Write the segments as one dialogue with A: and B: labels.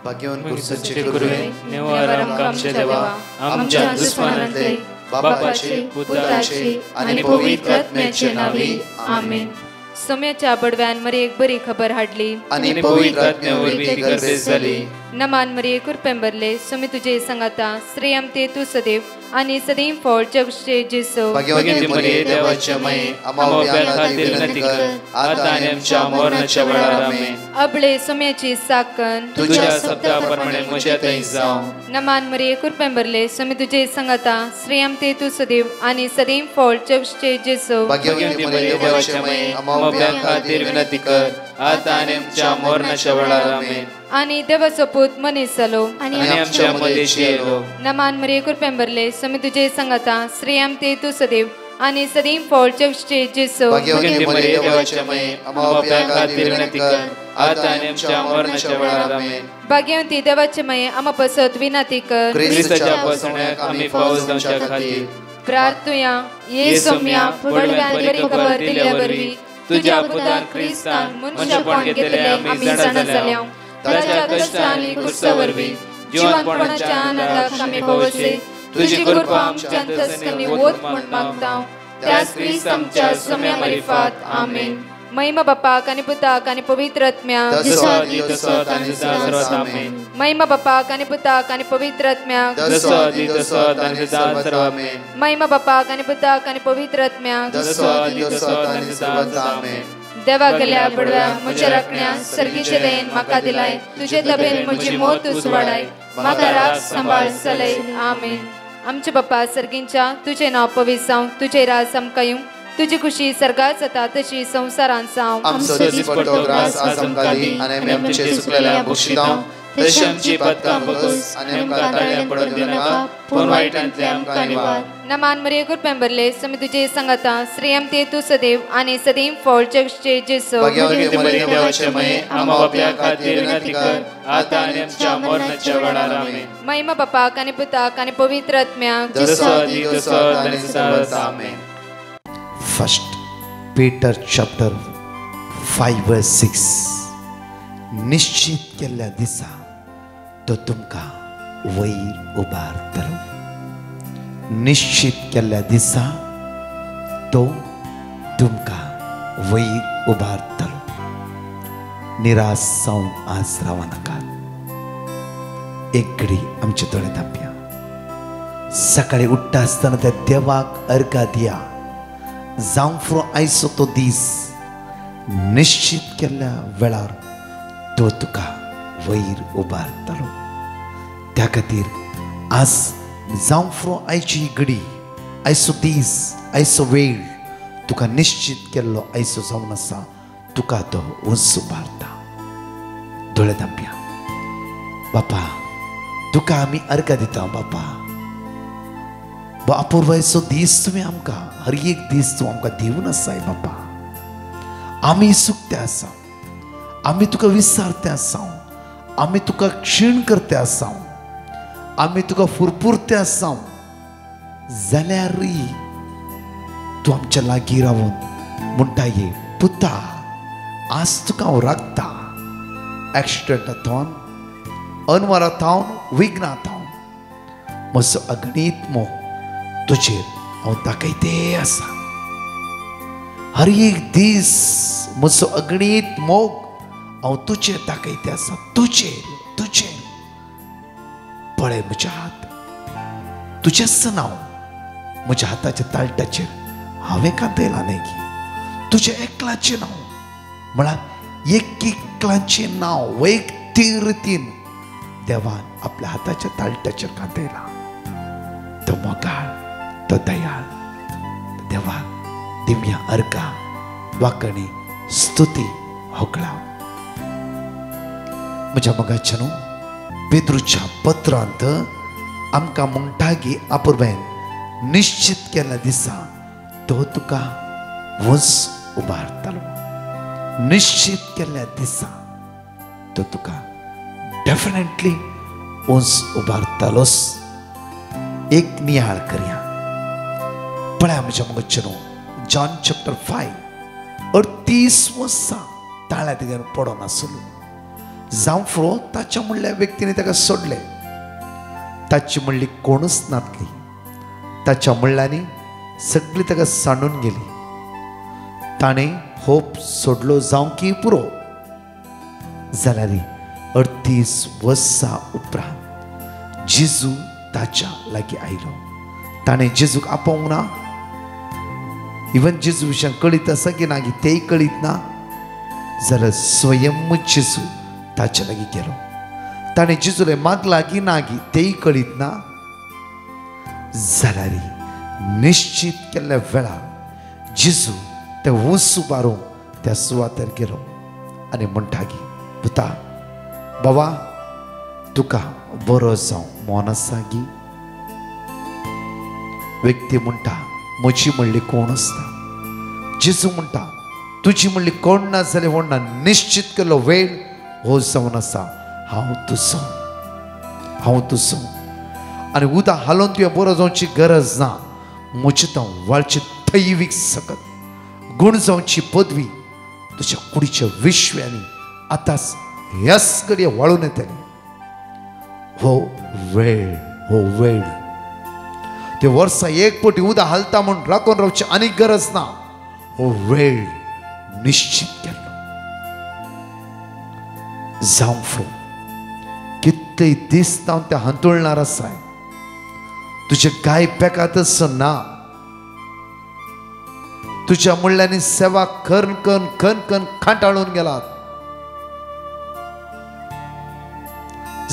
A: भाग्यवान कुर्साचे गुरुवे
B: निवार आमच्या देवा आमच्या दुश्मनांतले बापाचे पुत्राचे आणि पवित्र आत्म्याचे नावे आमेन.
C: सोम्याच्या बडव्यान मरी एक बरी खबर हाडली
A: आणि पवित्र आत्म्यावर ती गर्देश झाली.
C: नमान मरी कुरपेंबरले सोमी तुझे संगाता श्रेयम ते तू सदैव आणि सदैव फळ जगचे जेसो.
A: भाग्यवती मरिये देवाच्या माये आम्हा खातीर विनंती कर आता आणि आमच्या मरणाच्या वेळार आमेन.
C: अबळे सोम्याची साकन
A: तुझ्या शब्दाप्रमाणे म्हज्या थंय जावं.
C: नमान मरी कुरपेंबरले सोमी तुझे संगाता श्रेयम ते तू सदैव आणि सदैव फळ जगचे जेसो.
A: भाग्यवती मरिये देवाच्या माये आम्हा खातीर विनंती कर आता आणि आमच्या मरणाच्या वेळार आमेन.
C: आणि देवाचो पूत मनीस जालो
A: आणि आमच्या मदेशी येलो.
C: नमान मरी कुरपेंबरले सोमी तुझे संगाता श्रेयम ते तू सदैव आणि सदैव फळ जगचे जेसो.
A: भाग्यवती मरिये देवाच्या माये आम्हा खातीर विनंती कर आता आणि आमच्या मरणाच्या वेळार आमेन.
C: भाग्यवती देवाचे माये आम्हा पसत विनंती कर
A: ख्रिस्ताच्या पासण्याक आम्ही पावस जावच्या खातीर
C: प्रार्थुया. ये सोम्या बडव्यान बरी खबर दिल्या वरवी तुझ्या पुतान ख्रिस्तान मनुष्यपण घेतले आम्ही जाणा जाल्या. ताच्या कष्टांनी कुर्सावरवी जीवनपणाच्या आनंदाक आम्ही पावसे. तुझी कृपा आमच्या अंतस्करणी वोत म्हण मागता त्याच ख्रिस्त आमच्या सोम्या मरिफात आमेन. महिमा बापाक आणि पुताक आणि पवित्र आत्म्याक महिमा बापाक आणि पुताक आणि पवित्र आत्म्याक महिमा बापाक आणि पुताक आणि पवित्र आत्म्याक देवा गेल्या बडव्या म्हज्या राखण्या सर्गीचे देन म्हाका दिलाय. तुझे तबेन म्हजी मोत तूं वाडाय म्हाका राख सांबाळ चलय आमेन. आमचे बाप्पा सर्गींच्या तुझे नाव पवित्र जावं. तुझे राज आमकां येवं. तुझी खुशी सर्गात जाता तशी संसारांत जावं.
A: आमचो दिसपट्टो ग्रास आज आमकां दी आनी आमी आमचे सुकलेल्या बक्षितां तशी आमची पातकां बगस आनी आमकां ताळ्यां पडूंक दिनाका पूण वायटांतले आमकां निवार.
C: नमान मरिये कुरपेंबरले सोमी तुझे संगाता श्रेयम ते तू सदैव आणि सदैव फळ जगचे जेसो.
A: भाग्यवती मरिये देवाचे माये आम्हा बापया खातीर विनंती कर आता आनी आमच्या मरणाच्या वेळार आमेन.
C: महिमा बापाक आणि पुताक आणि पवित्र आत्म्याक
A: आमेन.
D: First Peter chapter 5 verse 6. निश्चित केल्ल्या दिसा तो तुमकां वयर उबारतलो. निश्चित केल्ल्या दिसा तो तुमकां वयर उबारतलो. निराश जावन आज रावा नाकात. एक घडी आमचे दोळे धांपया. सकाळी उठ्ठा आसतना त्या देवाक अर्घा दिया. जावं फ्रो आयचो तो दीस निश्चित केल्ल्या वेळार तो तुका वयर उबारतलो. त्या खातीर आज जावं फ्रो आयची घडी आयचो दीस आयचो वेळ तुका निश्चित केल्लो आयचो जावन आसा. तुका तो उंच उबारता. दोळे धांपया. बापा तुका आमी अर्घ दिता. बापा अपूर्वायचो दीस तुमी आमकां हर एक दीस तूं आमकां दिवन आसाय. बापा आमी सुकते आसा. आमी तुका विसारते आसा. आमी तुका क्षीण करते आसा. आमी तुका फुरफुरते आसा. जाल्यारय तूं आमच्या लागीं रावन म्हणटा ये पुता आज तुका हांव राखता. एक्सिडेंटांत अनवरांत विघ्नांत म्हजो अगणीत मोग तुजेर हांव दाखयते आसा. हर एक दीस म्हजो अगणीत मोग हांव तुजेर दाखयते आसा. तुजेर पळय म्हजे हात. तुजेंच नांव म्हज्या हाताच्या ताळट्याचेर हांवें कांतयलां न्ही. तुजें एकलाचें नांव म्हळ्यार एकलाचें नांव वैयक्तीक रितीन देवान आपल्या हाताच्या ताळट्याचेर कांतयलां. तो मोगाळ तो दयाळ देवा दिव्या अर्घा वाकणी स्तुती होकळाव. म्हज्या मोगाच्या न्हू पेद्रूच्या पत्रांत आमकां म्हणटा की अपूर्वेन निश्चित केल्ल्या दिसा तो तुका वंस उबारतलो. निश्चित केल्ल्या दिसा तो तुका डेफिनेटली वंस उबारतलोच. एक नियाळ करया. पळय म्हज्या मोगाच्या न्हू जॉन चॅप्टर 5 38 वर्सां ताळ्या तिगेर पडोन आसलो. जांफ्रो ताच्या म्हणल्या व्यक्तीने ताका सोडले. ताची म्हणली कोणूच नातली. ताच्या म्हणल्यानी सगळी ताका सांडून गेली. ताणें होप सोडलो जावं की पुरो. जाल्यार 38 वर्सां उपरांत जेजू ताच्या लागीं आयलो. ताणें जेजूक आपोवंक ना. इवन जेजू विशयान कळीत आसा की ना की तेय कळीत ना. जाल्यार स्वयं जेजू ताच्या लागीं गेलो. ताणें जेजूले मागला की ना की तेय कळीत ना. जाल्यार निश्चित केल्ल्या वेळार जेजू ते ऊस उबारूंक त्या सुवातेर गेलो आनी म्हणटा की पुता बाबा तुका बरो जावं मोन आसा गी. व्यक्ती म्हणटा म्हजी म्हणली कोण आसता. जेजू म्हणटा तुजी म्हणली कोण ना जाल्यार कोण ना. निश्चित केल्लो वेळ हो जावन आसा. हांव तुजो आनी उदक हालोवन तुवें बरो जावची गरज ना. म्हजी तो वाळची दैवीक सकत गुण जावची पदवी तुज्या कुडीच्या विश्व्यांनी आतांच ह्याच घडये वाळून येतली. हो वेळ ते वर्सा एक पटी उदक हालता म्हूण राखून रावची आनी गरज ना. हो वेळ निश्चित केल्लो. जांफ्रो कितले दीस जावन ते हांतुळणार आसाय. तुजे गाय पेकातच ना. तुझ्या मुळ्यांनी सेवा करून खांटाळून गेलात.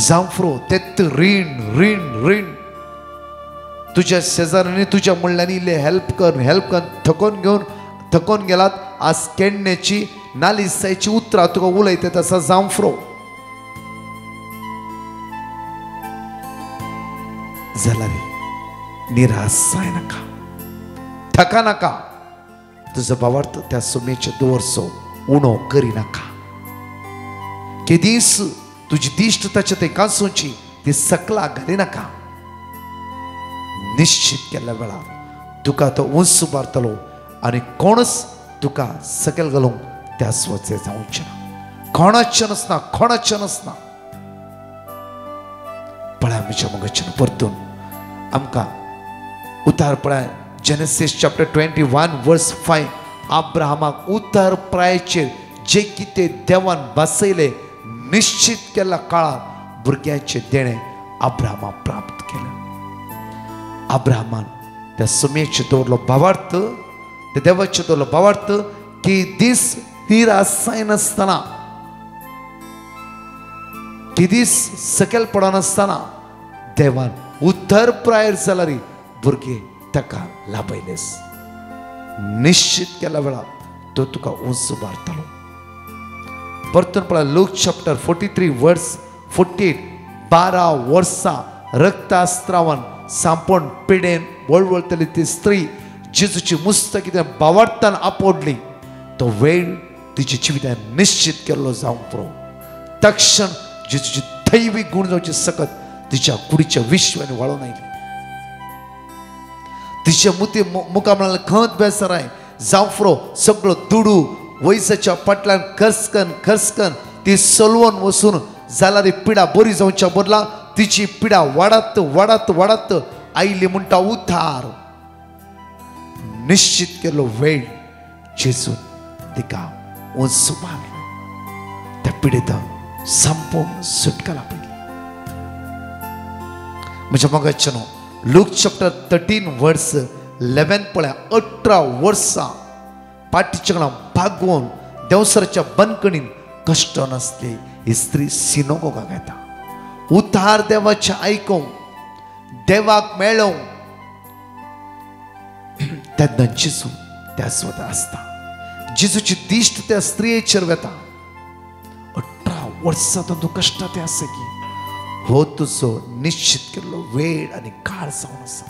D: जांफ्रो तेत रीण तुझ्या शेजाऱ्यांनी तुझ्या मुळ्यांनी इल्ले हेल्प कर थकोन गेलात. आज केडण्याची नालिसायची उतरां तुका उलयता तसा जांफ्रो. जाल्यार निराश जाय नाका. थका नाका. तुजो भावार्थ त्या सुमेचे दवरचो उणो करी नाका. केदीस तुजी दिश्ट ताचे ते कांसूची ती सकला घाली नाका. निश्चित केल्ल्या वेळार तुका तो उंच उबारतलो आनी कोणच तुका सकयल घालूंक त्या स्वचे जावचे ना. कोणाचे नसना. पळय म्हज्या मगच्यान परतून आमकां उतार पळय जेनेसीस चॅप्टर 21 वर्स 5 अब्राहमाक उतार प्रायेचेर जे कितें देवान बसयले निश्चित केल्ल्या काळार भुरग्याचे देणे अब्राहमाक प्राप्त केले. अब्राहमान त्या सुमेचे दवरलो भावार्थ ते देवाचे दवरलो भावार्थ की दीस निराशाय नासतना की दीस सकयल पडनासतना देवान उतर प्रायर जाल्यार भुरगे ताका लाभयलेस. निश्चित केल्या वेळार तो तुका उंच उबारतलो. परतून पळय लूक चॅप्टर 43 वर्स 48 12 वर्सां रक्तास्त्रावान सांपोण पिडेन वळवळतली ती स्त्री जेजूची मुस्त कितें भावार्थान आपोडली. तो वेळ तिच्या जिवितान निश्चित केल्लो जावंक पुरो. तक्षण जेजूची दैवीक गुण जावची सकत तिच्या कुडीच्या विश्वानी वाळून आयली. तिच्या मुखामळान खंत बेसाराय जांफ्रो सगळो दुडू वयसाच्या फाटल्यान खर्सकन ती सलवून वचून जाल्यार पिडा बरी जावच्या बदला तिची पिडा वाडत आयली म्हणटा उतार. निश्चित केलो वेळ जेजून तिका उंच उबारलो. त्या पिडेत संपूर्ण सुटका लाभली. म्हज्या मगाच्यानो लूक चॅप्टर 13 वर्स 11 पळय 18 वर्सां पाठीच्या भागवून देवसराच्या बंदकणीन कष्ट नासली ही स्त्री सिनोगोगाक येता. उतार देवाचे आयकूंक देवाक मेळोवंक तेन्ना जेजू त्या स्वता आसता. जेजूची दिश्ट त्या स्त्रियेचेर वता. 18 वर्सां तूं कश्टांत आसा की हो तुजो निश्चित केल्लो वेळ आनी काळ जावन आसा.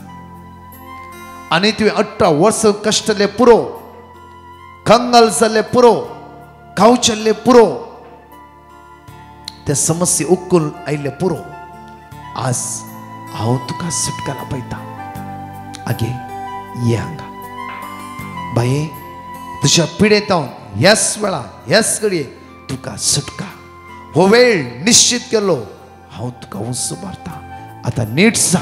D: आनी तुवें 18 वर्सां कश्टले पुरो, कंगाल जाल्ले पुरो, खावचल्ले पुरो, ते समस्या उखलून आयले पुरो. आज हांव तुका सुटका लाभयता. आगे ये हांगा बाये तुज्या पिडेतावन ह्याच वेळा ह्याच घडये तुका सुटका हो वेळ निश्चित केलो हांव तुका उंच मारता आता नीट जा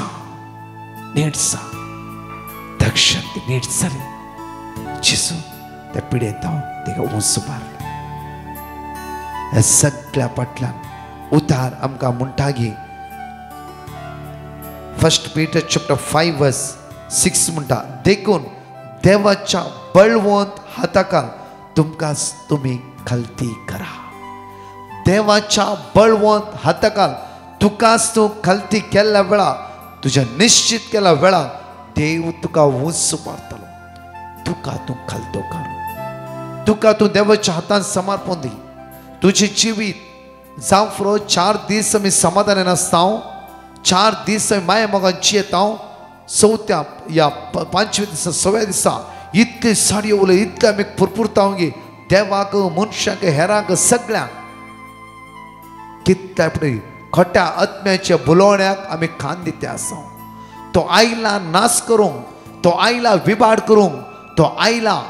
D: दक्षिण ती नीट जाली जेजू त्या पिडेत हांव तिका उंच मारले ह्या सगळ्या फाटल्यान उतार आमकां म्हणटा की 1 Peter chapter 5 verse 6 म्हणटा देखून देवाच्या बळवंत हाताखाल तुमकां तुम्ही खालती करा देवाच्या बळवंत हाताखाल तुकाच तू खालती केल्ल्या वेळा तुझ्या निश्चित केल्या वेळा देव तुका उंच मारतलो तुका तू खालतो कर तुका तू देवाच्या हातान समर्पण दी तुझे जिवीत जावं फुरो 4 दीस आमी समाधानान आसता 4 दीस माया मोगांची येता चौथ्या या 5व्या दिसा 6व्या दिसा इतले साडी उलय इतले आमी फुरफुरता गे देवाक मनशाक हेरांक सगळ्यांक कितल्या फुडें खोट्या आत्म्याच्या बुलोवण्याक आमी खान दिते आसा तो आयला नाश करूंक तो आयला विबाड करूंक तो आयला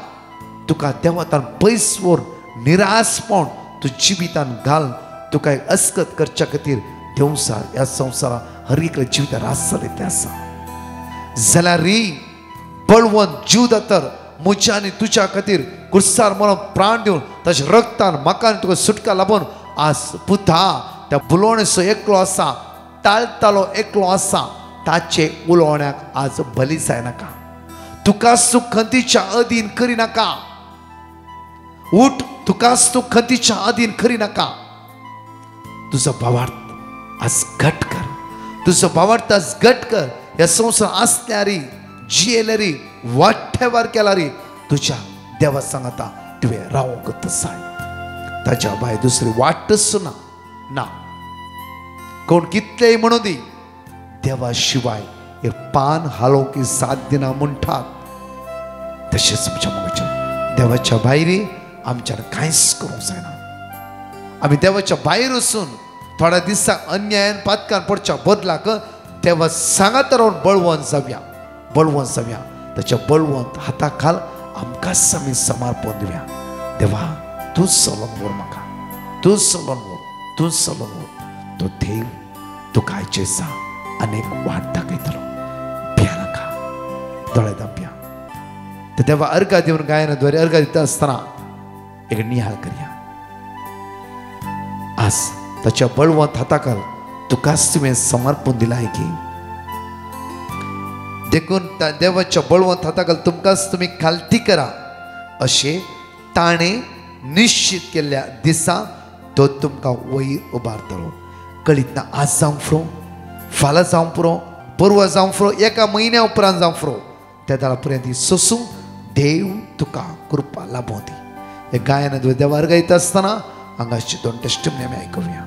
D: तुका देवातान पयस व्हर निराशपण तू जिवितान घाल तुका एक अस्कत करच्या खातीर देवसार ह्या संवसारात हर एक जिवितान रास जाले ते आसा जाल्यार री बळवंत जीव दातर म्हज्या आनी तुज्या खातीर कुर्सार मरण प्राण दिवन ताच्या रक्तान म्हाका आनी तुका सुटका लाभून आज पुता त्या बुलोवणेचो एकलो आसा ताळतालो एकलो आसा ताचे उलोवण्याक आज बली जायनाका तुकाच तू खंतीच्या अधीन करी नाका उठ तुकाच तू खंतीच्या अधीन करी नाका तुजो भावार्थ आज घट कर तुजो भावार्थ आज घट कर ह्या संवसार आसल्यारी जियेल्यारी वाठ्यावार केल्यारी तुझ्या देवा सांगता तुवें रावूंक तसाय ताच्या भायर दुसरी वाटच ना कोण कितलेय म्हणू दी देवा शिवाय एक पान हालोवंक साध्य ना म्हणटात तशेंच आमच्या मगाच्या देवाच्या भायरी आमच्यान कांयच करूंक जायना आमी देवाच्या भायर वचून थोड्या दिसाक अन्यायान पातकान पडच्या बदलाक देवा सांगात रावन बळवंत जावया त्याच्या बळवंत हाता खाल आमकांच आमी समर्पण दिवया देवा तूं चलोवन व्हर म्हाका तूं चलोवन व्हर तो देव तुका आयचे सा अनेक वाट दाखयतलो भिया नाका दोळे धांपया ते देवा अर्घा दिवन गायनाद्वारे अर्घा दिता आसतना एक नियाळ करया आज ताच्या बळवंत हाता खाल तुकाच तुवें समर्पण दिलाय की देखून त्या देवाच्या बळवंत हाताखाल तुमकांच तुम्ही खालती करा अशें ताणें निश्चित केल्ल्या दिसा तो तुमकां वयर उबारतलो कळीत ना आज जावं फुरो फाल्यां जावं पुरो परवा जावं फुरो एका म्हयन्या उपरांत जावं फुरो त्या दाळा पर्यंत सोसूं देव तुका कृपा लाभों दी हे गायनाद्वारे देवार गायत आसतना हांगाची 2 टेस्टिमनी आमी आयकुया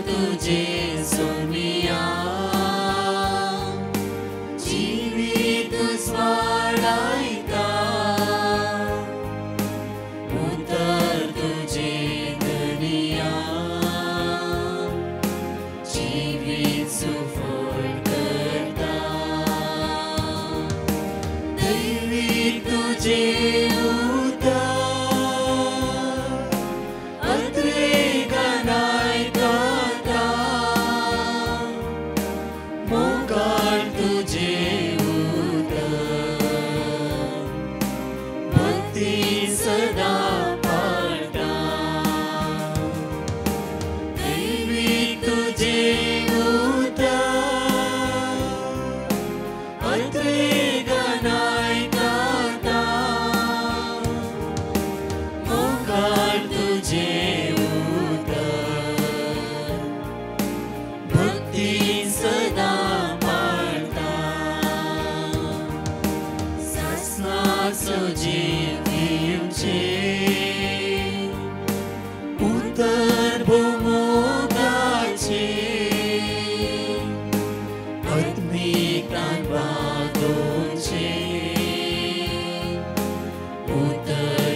E: तुझे सोनिया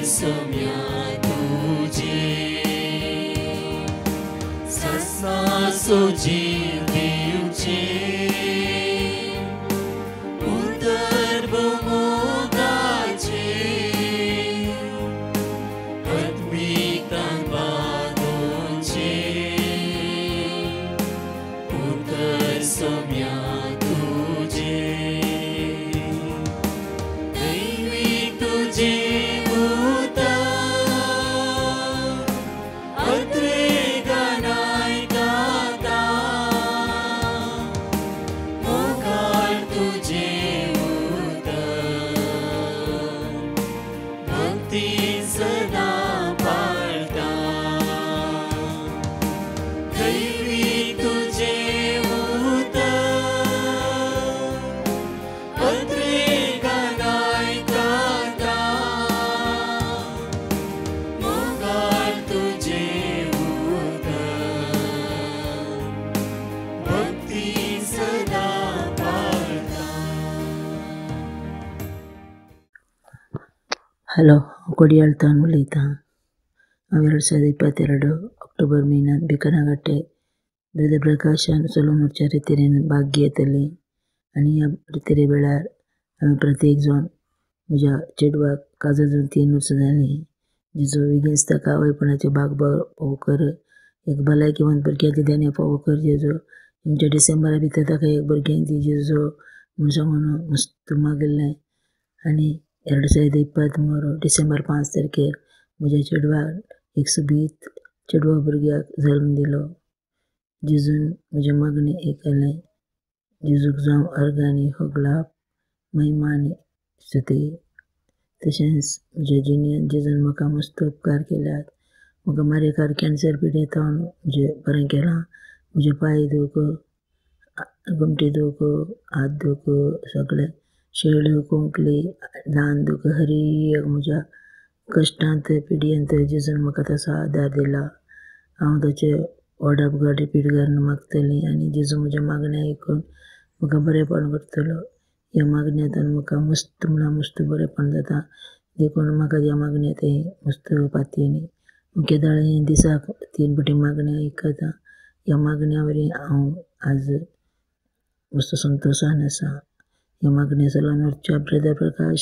E: सोम्या तुझे ससासो जीव दिवचे उतर मोगाचे आत्मिकान बांदूचे उतर सोम्या तुझे दैविक तुझे
F: हॅलो कोडयाळतान उलयतां. हांव 2022 ऑक्टोबर म्हयन्यांत बिकनाघाटे ब्रदर प्रकाशान सोलोमोरच्या रितीरेन भाग घेतली आनी ह्या रितीरे वेळार हांवें प्रत्येक जावन म्हज्या चेडवाक काजळ जावन 3 वर्सां जालीं. जिजो बेगीनच ताका आवयपणाचे भाग फावो कर, एक भलायकेवंत भुरग्याचें देणें फावो कर जेजो. तुमच्या डिसेंबरा भितर ताका एक भुरगें दी जेजो म्हूण सांगून मस्त मागिल्लें. आनी 2023 डिसेंबर 5 तारखेर म्हज्या चेडवाक एक सुबीत चेडवा भुरग्याक जल्म दिलो. जेजून म्हजें मागणें आयकलें. जेजूक जावं अर्गानी होगलाप महिमा आनी स्तुती. तशेंच म्हज्या जिणेंत जेजून म्हाका मस्त उपकार केल्यात. म्हाका मारेकार कॅन्सर पिडेतावन म्हजें बरें केलां. म्हजे पांय दूख, घुमटी दूख, हात दूख, सगळें शेळ्यो, कोंकली, दान दूख, हर एक म्हज्या कश्टांत पिडयेंत जेजून म्हाका तसो आदार दिला. हांव ताचे व्हड अपघात रिपीट करून मागतलीं आनी जेजू म्हजें मागणें आयकून म्हाका बरेंपण करतलो. ह्या मागण्यांतल्यान म्हाका मस्त म्हणल्यार मस्त बरेंपण जाता. देखून म्हाका ह्या मागण्यांत मस्त पातयेनी मुखेदाळ दिसाक 3 फावटी मागणें आयकता. ह्या मागण्या वरवीं हांव आज मस्त संतोशान आसा. ह्या मागण्या सोलोमोरच्या ब्रदर प्रकाश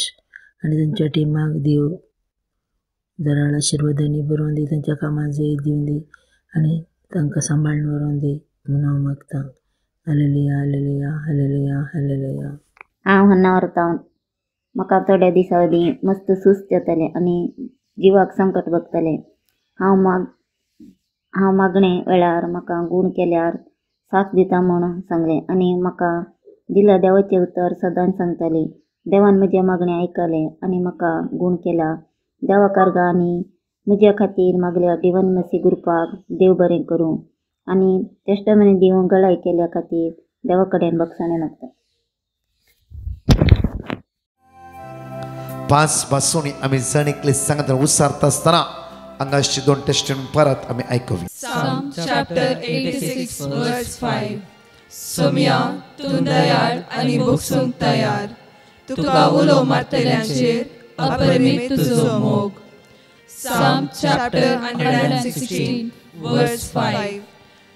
F: आनी तांच्या टिमाक देव दराळ आशिर्वादांनी भरोवन दी, तांच्या कामाक जैत दिवन दी आनी तांकां सांबाळून व्हरोन दी म्हणून हांव मागतां. Hallelujah hallelujah hallelujah hallelujah.
G: हांव हन्ना व्हरतां. म्हाका थोड्या दिसां मदीं मस्त सुस्त जातालें आनी जिवाक संकट भोगतालें. हांव मागणें वेळार म्हाका गूण केल्यार साथ दिता म्हूण सांगलें आनी म्हाका दिल्या देवाचें उतर सदांच सांगतालीं. देवान म्हजें मागणें आयकलें आनी म्हाका गूण केला. देवा कारगा आनी म्हज्या खातीर मागल्या डिवाइन मसी ग्रुपाक देव बरें करूं आनी टेस्टमनी दिवंक गळाय केल्या खातीर देवा कडेन बक्षाणें मागता.
D: 5 भासोनी आमी जणिकले सांगता उसारता आसतना हांगाची 2 टेस्टमनी परत आमी आयकूया.
B: Psalm chapter 86 verse 5. सोम्या तूं दयाळ आनी भोगसूंक तयार, तुका उलो मारतल्यांचेर अपरिमीत तुजो मोग. Psalm chapter 116 verse 5.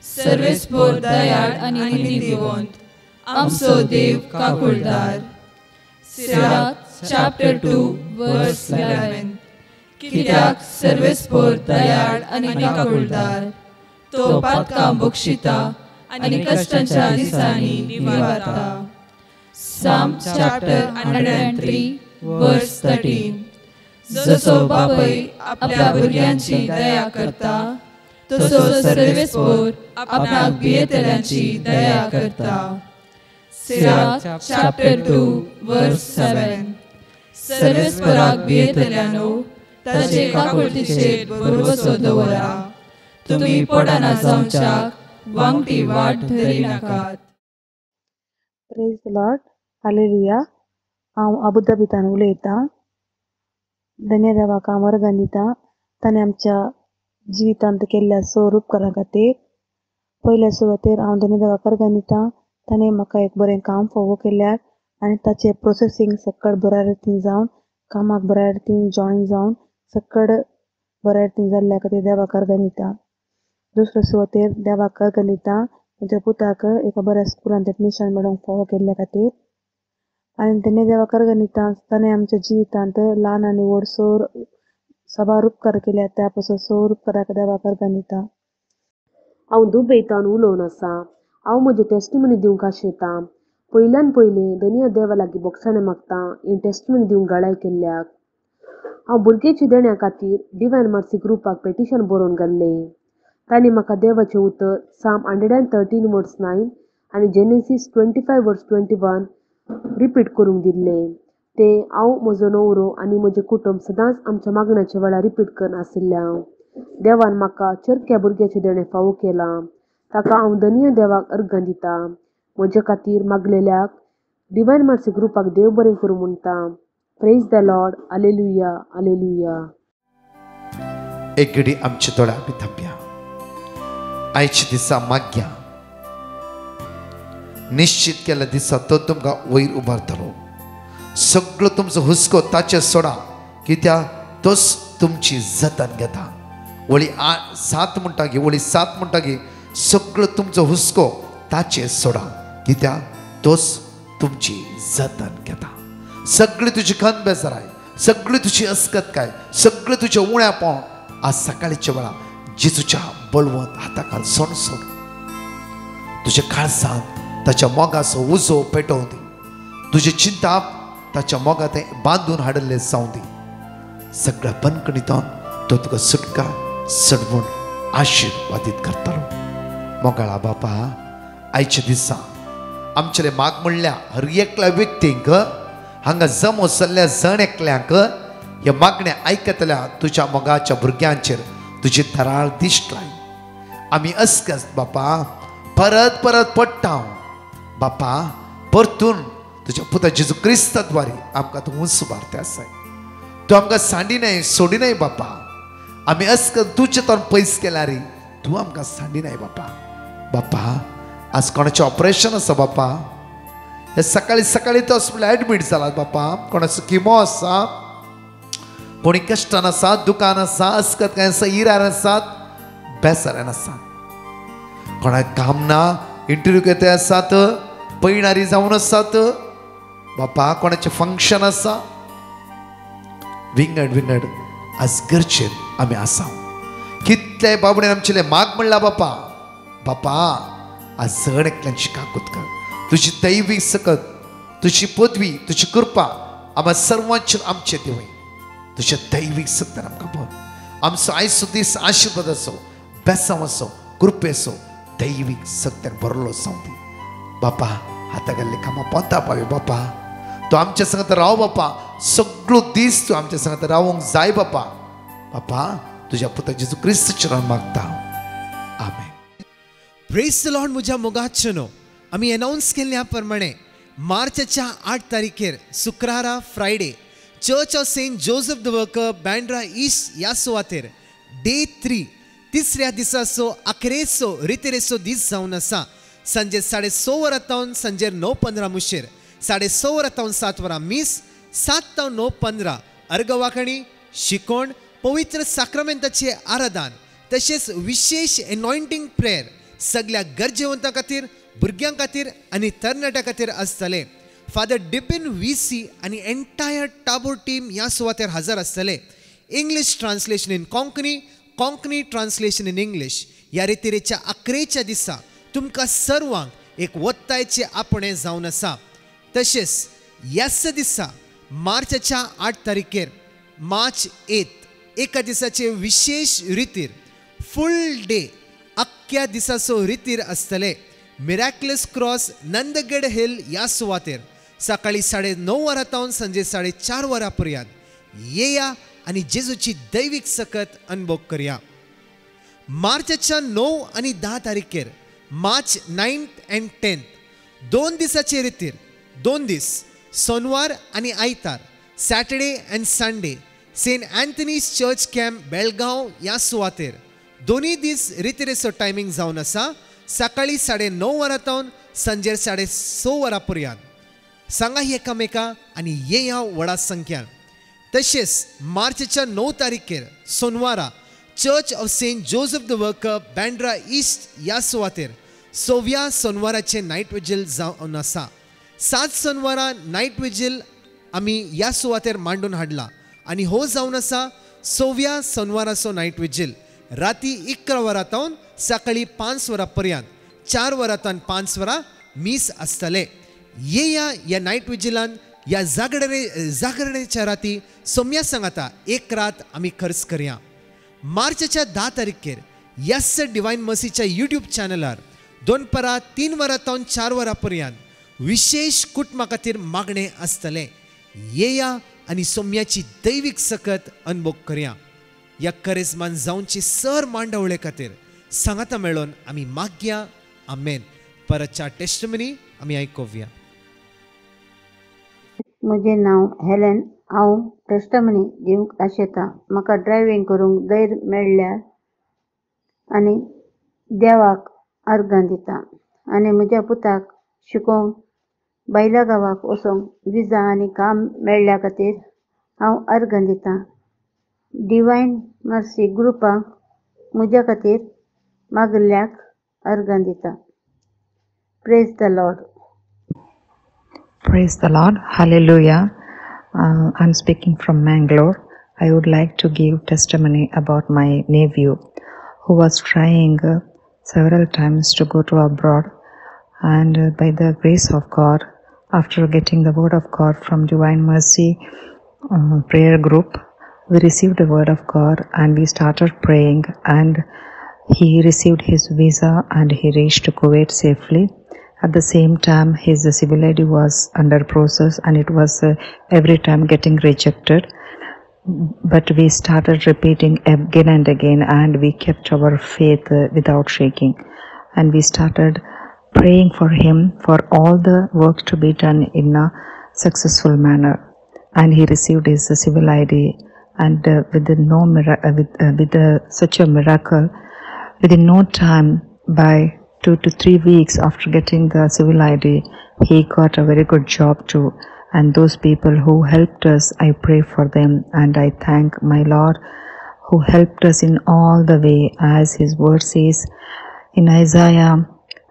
B: सर्वेस्पोर दयाळ आनी निधीवंत, आमचो देव काकुळदार. सिराक chapter 2 verse 11. कित्याक सर्वेस्पोर दयाळ आनी काकुळदार, तो पातकां बक्षिता आनी कश्टांच्या दिसांनी निवारता. Psalm chapter 103 verse 13. जसो बापय आपल्या भुरग्यांची दया करता, तसो सर्वेस्पोर आपणाक भियेतल्यांची दया करता. Sirach chapter 2 verse 7. सर्वेस्पोराक भियेतल्यांनो, ताचे काकुळटीचेर भरवसो दवरा. तुमी पडना जावच्याक वांगटी वाट धरी नाकात.
H: Praise the Lord. हालेलुया. हांव अबुधाबीतान उलयतां. धन्य देवाक हांव वर्गान दितां. ताणें आमच्या जिवितांत केल्ल्या सौर उपकारा खातीर. पयल्या सुवातेर हांव धन्य देवाक वर्गान दितां. ताणें म्हाका एक बरें काम फावो केल्यार आनी ताचें प्रोसेसींग सकट बऱ्या रितीन जावन, कामाक बऱ्या रितीन जॉयन जावन सकड बऱ्याटी जाल्ल्या खातीर देवाक अर्गनिता. दुसरो सुवातेर देवाक अर्गनिता म्हज्या पुताक एका बऱ्या स्कुलांत एडमिशन मेळोंक फावो केल्ल्या खातीर. आनी तेणे देवाक अर्गनिता ताणें आमच्या जिवितांत ल्हान आनी व्हड सोर सबार उपकार केल्या त्या पासून सोर उपकाराक देवाक अर्गनिता.
I: हांव दुबयतान उलोवन आसा. हांव म्हजें टेस्टिमनी दिवंक आशेतां. पयल्यान पयलें धन्य देवा लागीं बोगसाणें मागतां ही टेस्टिमनी दिवंक गळाय केल्ल्याक. हांव भुरग्याच्या देण्या खातीर डिवायन मर्सी ग्रुपाक पेटिशन बरोवन घाल्लें. तांणी म्हाका देवाचें उतर साम 113 वर्स 9 आनी जेनेसीस 25 वर्स 21 रिपीट करूंक दिल्लें. तें हांव म्हजो न्हवरो आनी म्हजें कुटुंब सदांच आमच्या मागण्याच्या वेळार रिपीट करन आशिल्ल्यां. देवान म्हाका चरक्या भुरग्याचें देणें फावो केलां. ताका हांव धन्य देवाक अर्घ दितां. म्हजे खातीर मागलेल्याक डिवायन मर्सी ग्रुपाक देव बरें करूं म्हणटां. Praise the Lord. Hallelujah hallelujah.
D: एक घडी आमच्या दोळ्या आमी थांबया. आयच्या दिसा मागया. निश्चित केल्या दिसा तो तुमकां वयर उबारतलो. सगळो तुमचो हुस्को ताचेर सोडा कित्याक तोच तुमची जतन घेता. वळी 7 म्हणटा गे वळी 7 म्हणटा गे सगळो तुमचो हुस्को ताचेर सोडा कित्याक तोच तुमची जतन घेता. सगळी तुजी खंत बेजाराय, सगळी तुजी अस्कतकाय, सगळें तुजें उण्यापण आज सकाळच्या वेळा जेजूच्या बळवंत हाताखाल सोड. तुजे काळजांत ताच्या मोगाचो उजो पेटोवन दी. तुजी चिंता ताच्या मोगा तें बांदून हाडले जावं दी. सगळ्या बंदकणींतून तो तुका सुटका सडवून आशिर्वादीत करतलो. मोगाळा बापा, आयच्या दिसा आमचे माग म्हणल्या हर एकल्या व्यक्तींक हांगा जम वचल्ल्या जण एकल्यांक हे मागणे आयकतल्या तुज्या मोगाच्या भुरग्यांचेर तुजी धराळ दिश्ट लाय. आमी अस्कस बापा परत परत पडटा बापा. परतून तुज्या पुता जेजू क्रिस्ताद्वारे आमकां तूं उंचबारते आसाय. तूं आमकां सांडिनाय सोडिनाय बापा. आमी अस्कस तुजे तोंड पयस केल्या रे तूं आमकां सांडिनाय बापा. बापा आज कोणाचें ऑपरेशन आसा बापा. हे सकाळी सकाळी तो हॉस्पिटल एडमीट जाला बापा. कोणाचो किमो आसा, कोणी कश्टान आसा, दुकान आसा, अस्कत काय आसा, इरार आसात, बेसाऱ्यान आसा. कोणाक काम ना, इंटरव्यू घेते आसात, पयणारी जावन आसात बापा. कोणाचें फंक्शन आसा, विंगड आज गरजेन आमी आसा. कितले बाबडेन आमचे माग म्हणला बापा. बापा आज जण एकल्यांची काकूत कर. तुजी दैवीक सकत, तुजी पदवी, तुजी कृपा आम्हा सर्वांचेर आमचे दिवय. तुझ्या दैवीक सत्यान आमकां बोल. आमचो आयचो दीस आशिर्वाद असो, बेसांव असो, कृपे असो, दैवीक सत्यान भरलो जावं दी बापा. हाता गेल्ले कामां पोंता पावे बापा. तूं आमच्या संगत राव बापा. सगळो दीस तूं आमच्या संगत रावूंक जाय बापा. बापा तुज्या पुता जेजू क्रिस्ताच्या नांवान मागता. आमेन.
J: Praise the Lord. म्हज्या मोगाचेनो आमी अनाउन्स केल्ल्या प्रमाणे मार्चच्या 8 तारखेर शुक्रारा Friday church of Saint Joseph the worker Bandra east ह्या सुवातेर डे 3 तिसऱ्या दिसाचो अखेरेचो रितेरेचो दीस जावन आसा. सांजे 6:30 वरांतावन सांजे 9:15 मुशेर, 6:30 वरांतावन 7 वरां मीस, 7 तावन 9:15 अर्गवाखणी, शिकोण, पवित्र साक्रामेंताचे आराधन तशेंच विशेष एनॉयंटींग प्रेयर सगळ्या गरजेवंतां खातीर, भुरग्यां खातीर आनी तरणाट्यां खातीर आसतले. फादर डिपिन VC आनी एंटायर टाबोर टीम ह्या सुवातेर हजर आसतले. English translation in Konkani, Konkani translation in English. ह्या रितीरेच्या अखेरेच्या दिसा तुमकां सर्वांक एक वत्तायचे आपणे जावन आसा. तशेंच ह्याच दिसा मार्चच्या 8 तारखेर मार्च 8 एका दिसाचे विशेष रितीर फूल डे अख्ख्या दिसाचो रितीर आसतले. मिराक्युलस क्रॉस नंदगड हिल ह्या सुवातेर सकाळी 9:30 वरांतावन सांजे 4:30 वरां पर्यंत येया आनी जेजूची दैवीक सकत अनुभव करया. मार्चच्या 9 आनी 10 तारखेर मार्च 9th and 10th 2 दिसाचे रितीर 2 दीस सोनवार आनी आयतार Saturday and Sunday saint Anthony's church camp Belgaum ह्या सुवातेर दोन्ही दीस रितीरेचो टायमींग जावन आसा. सकाळी 9:30 वरांतावन सांजे 6:30 वरां पर्यंत. सांगा एकामेका आनी येया व्हडा संख्यान. तशेंच मार्चच्या 9 तारखेर सोनवारा church of Saint Joseph the worker Bandra east ह्या सुवातेर 6व्या सोनवाराचे नायट विजील जावन आसा. 7 सोनवारा नायट विजील आमी ह्या सुवातेर मांडून हाडला आनी हो जावन आसा 6व्या सोनवाराचो नायट विजील राती 11 वरांतावन सकाळी 5 वरां पर्यंत 4 वरांतान 5 वरां मीस आसतले. ह्या नायट विजिलान ह्या जागरणेच्या राती सोम्या सांगाता एक रात आमी खर्च करया. मार्चच्या 10 तारखेर यस डिवायन मसीच्या यूट्यूब चॅनलार 2 वरांतावन 4 वरां पर्यंत विशेष कुटुंबा खातीर मागणे आसतले. येया आनी सोम्याची दैवीक सकत अनुभव करया. ह्या करेजमान जावनची सर मांडवळे खातीर सांगाता मेळोन आमी मागया. आमेन. परतच्या टेस्टमनी आमी आयकोवया.
G: म्हजें नांव हेलेन. हांव टेस्टमनी दिवंक आशेतां. म्हाका ड्रायव्हिंग करूंक धैर्य मेळ्ळ्या आनी देवाक अर्गां दितां. आनी म्हज्या पुताक शिकोवंक भायल्या गांवाक वचोंक विजा आनी काम मेळ्ळ्या खातीर हांव अर्गां दितां. डिवायन मर्सी ग्रुपाक म्हज्या खातीर मागिल्ल्याक अर्गां दितां. Praise the Lord.
K: Praise the Lord. Hallelujah. I'm speaking from Mangalore. I would like to give testimony about my nephew who was trying several times to go to abroad, and by the grace of God, after getting the word of God from Divine Mercy prayer group, we received the word of God and we started praying, and he received his visa and he reached Kuwait safely. At the same time, his civil ID was under process and it was every time getting rejected. But we started repeating again and again, and we kept our faith without shaking. And we started praying for him for all the work to be done in a successful manner. And he received his civil ID, and with such a miracle, within no time, by 2 to 3 weeks after getting the civil ID, he got a very good job too. And those people who helped us, I pray for them, and I thank my Lord who helped us in all the way, as his word says in Isaiah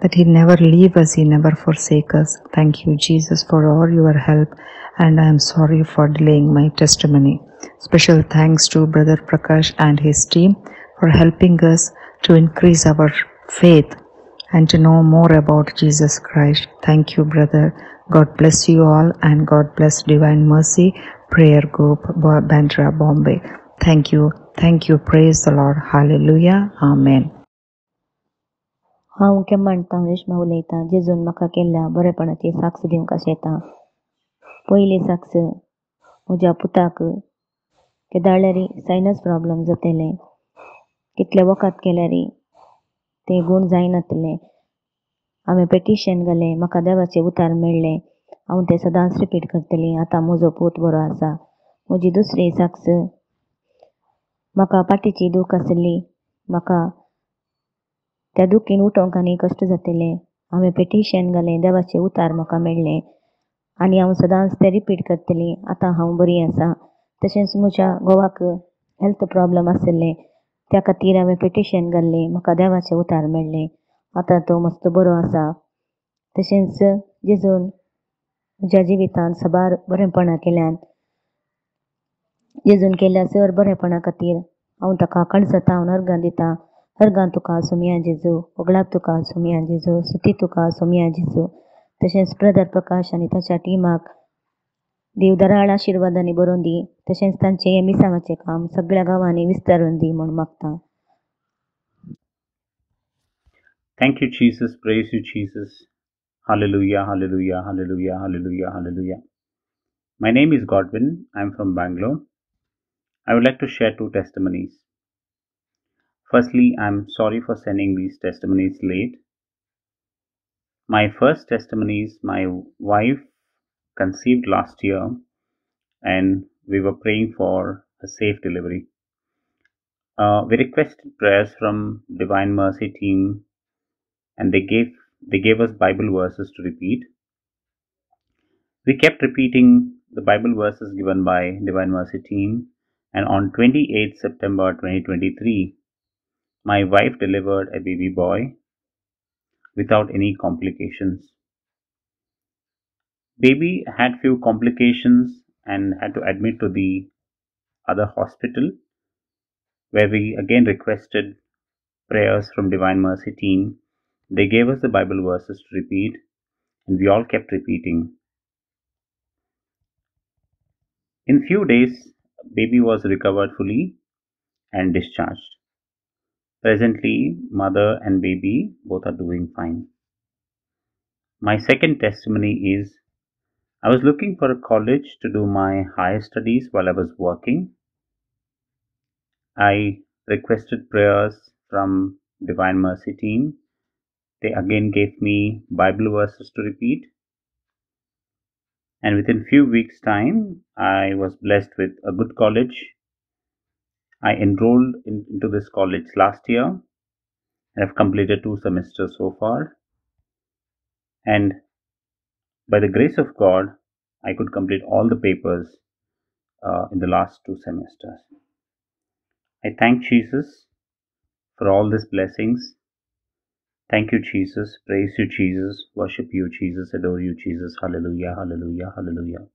K: that he never leave us, he never forsake us. Thank you, Jesus, for all your help, and I am sorry for delaying my testimony. Special thanks to Brother Prakash and his team for helping us to increase our faith and to know more about Jesus Christ. Thank you, brother. God bless you all, and God bless Divine Mercy Prayer Group, Bandra, Bombay. Thank you. Thank you. Praise the Lord. Hallelujah. Amen.
G: हांव केम्माणटां रेश्मा उलयतां. जेजून म्हाका केल्ल्या बरेपणाची साक्ष दिवंक आशेतां. पयली साक्ष म्हज्या पुताक केदाळ्ळ्यारी सायनस प्रॉब्लम जाताले. कितले वखद केल्यारी ते गूण जायनातले. हांवें पेटिशन घालें, म्हाका देवाचे उतार मेळ्ळे. हांव ते सदांच रिपीट करतली. आतां म्हजो पूत बरो आसा. म्हजी दुसरी साक्ष, म्हाका पाटीची दूख आसली. म्हाका त्या दुखीन उठोवंक आनी कश्ट जाताले. हांवें पेटिशन घालें, देवाचे उतार म्हाका मेळ्ळे आनी हांव सदांच ते रिपीट करतली. आतां हांव बरी आसा. तशेंच म्हज्या घोवाक हेल्थ प्रॉब्लम आसले, त्या खातीर हांवें पेटिशन घाल्ली. म्हाका देवाचे उतार मेळ्ळे. आतां तो मस्त बरो आसा. तशेंच जेजून म्हज्या जिवितांत सबार बरेपणां केल्यान, जेजून केल्ल्या सर बरेपणा खातीर हांव ताका कणसतां, हांव अर्गां दितां. अर्गां तुका सोमया जेजू, वगडाक तुका सोमया जेजू, सुती तुका सोमया जेजू. तशेंच ब्रदर प्रकाश आनी ताच्या टिमाक देव दराळ आशिर्वादांनी बरोवन दी. तशेंच तांचें हें मिसांगाचें काम सगळ्या गांवांनी विस्तारून दी म्हूण मागतां.
L: Thank you, Jesus. Praise you, Jesus. Hallelujah, hallelujah, hallelujah, hallelujah, hallelujah. My name is Godwin. I'm from Bangalore. I would like to share 2 testimonies. Firstly, I'm sorry for sending these testimonies late. My first testimony is my wife conceived last year, and we were praying for a safe delivery. We requested prayers from Divine Mercy team, and they gave us Bible verses to repeat. We kept repeating the Bible verses given by Divine Mercy team, and on 28th September 2023, my wife delivered a baby boy without any complications. Baby had few complications and had to admit to the other hospital, where we again requested prayers from Divine Mercy team. They gave us the Bible verses to repeat, and we all kept repeating. In few days, baby was recovered fully and discharged. Presently, mother and baby both are doing fine. My second testimony is, I was looking for a college to do my higher studies while I was working. I requested prayers from Divine Mercy team. They again gave me Bible verses to repeat. And within few weeks' time, I was blessed with a good college. I enrolled into this college last year and have completed 2 semesters so far. And by the grace of God, I could complete all the papers in the last 2 semesters. I thank Jesus for all these blessings. Thank you, Jesus. Praise you, Jesus. Worship you, Jesus. Adore you, Jesus. Hallelujah, hallelujah, hallelujah.